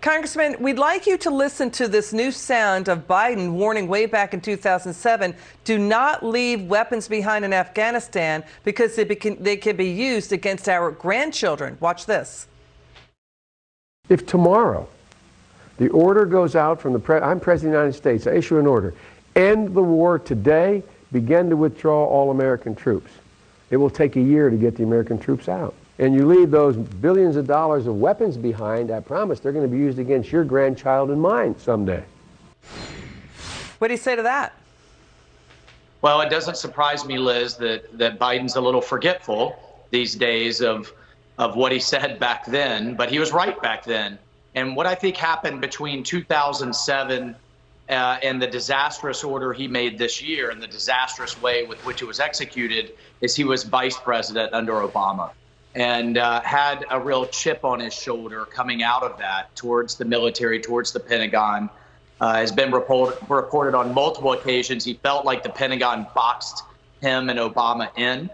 Congressman, we'd like you to listen to this new sound of Biden warning way back in 2007, do not leave weapons behind in Afghanistan because they can be used against our grandchildren. Watch this. If tomorrow the order goes out from I'm President of the United States, I issue an order, end the war today, begin to withdraw all American troops. It will take a year to get the American troops out. And you leave those billions of dollars of weapons behind, I promise they're going to be used against your grandchild and mine someday. What do you say to that? Well, it doesn't surprise me, Liz, that Biden's a little forgetful these days of what he said back then, but he was right back then. And what I think happened between 2007 and the disastrous order he made this year and the disastrous way with which it was executed is he was vice president under Obama and had a real chip on his shoulder coming out of that towards the military, towards the Pentagon. Has been reported on multiple occasions. He felt like the Pentagon boxed him and Obama in.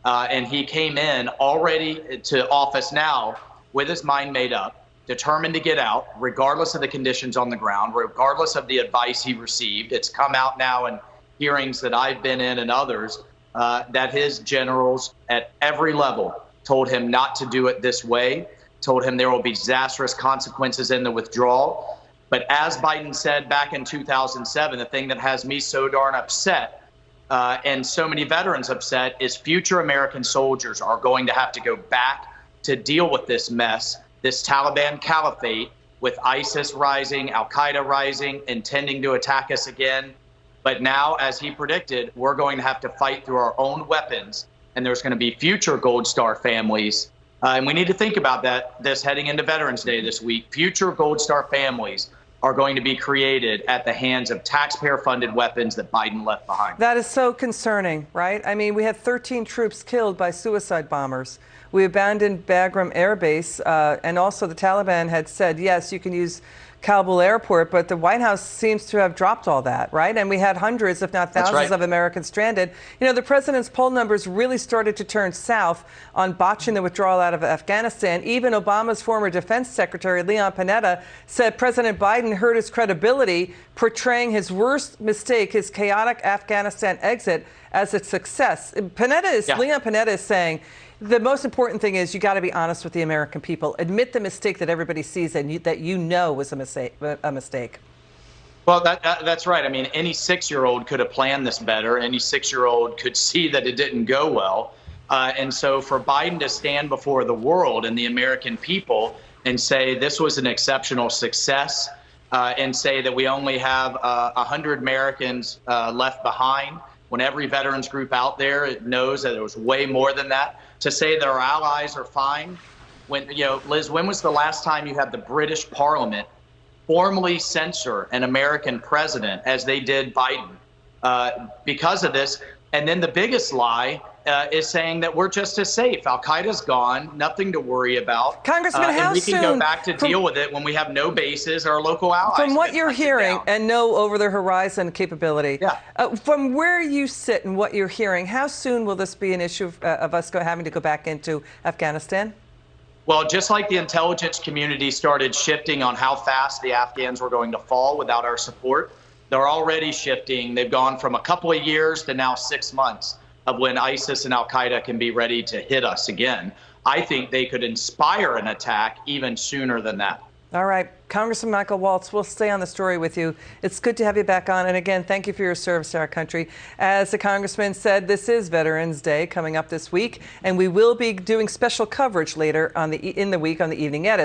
And he came in already to office now with his mind made up, determined to get out, regardless of the conditions on the ground, regardless of the advice he received. It's come out now in hearings that I've been in and others that his generals at every level told him not to do it this way, told him there will be disastrous consequences in the withdrawal. But as Biden said back in 2007, the thing that has me so darn upset and so many veterans upset is future American soldiers are going to have to go back to deal with this mess, this Taliban caliphate with ISIS rising, Al-Qaeda rising, intending to attack us again. But now, as he predicted, we're going to have to fight through our own weapons. And there's going to be future Gold Star families. And we need to think about this heading into Veterans Day this week. Future Gold Star families are going to be created at the hands of taxpayer-funded weapons that Biden left behind. That is so concerning, right? I mean, we had 13 troops killed by suicide bombers. We abandoned Bagram Air Base, and also the Taliban had said, yes, you can use Kabul airport, but the White House seems to have dropped all that, right? And we had hundreds, if not thousands, of Americans stranded. You know, the president's poll numbers really started to turn south on botching the withdrawal out of Afghanistan. Even Obama's former defense secretary, Leon Panetta, said President Biden hurt his credibility, portraying his worst mistake, his chaotic Afghanistan exit, as a success. Leon Panetta is saying, the most important thing is you got to be honest with the American people. Admit the mistake that everybody sees and that you know was a mistake. Well, that's right. I mean, any 6-year-old could have planned this better. Any 6-year-old could see that it didn't go well. And so for Biden to stand before the world and the American people and say this was an exceptional success and say that we only have 100 Americans left behind, when every veterans group out there knows that it was way more than that, to say that our allies are fine. When, you know, Liz, when was the last time you had the British Parliament formally censor an American president as they did Biden because of this? And then the biggest lie is saying that we're just as safe. Al-Qaeda's gone, nothing to worry about. Congressman, how and we soon? can go back to deal with it when we have no bases or local allies. From what you're hearing and no over-the-horizon capability, from where you sit and what you're hearing, how soon will this be an issue of us having to go back into Afghanistan? Well, just like the intelligence community started shifting on how fast the Afghans were going to fall without our support, they're already shifting. They've gone from a couple of years to now 6 months of when ISIS and Al-Qaeda can be ready to hit us again. I think they could inspire an attack even sooner than that. All right. Congressman Michael Waltz, we'll stay on the story with you. It's good to have you back on. And again, thank you for your service to our country. As the congressman said, this is Veterans Day coming up this week, and we will be doing special coverage later in the week on the Evening Edit.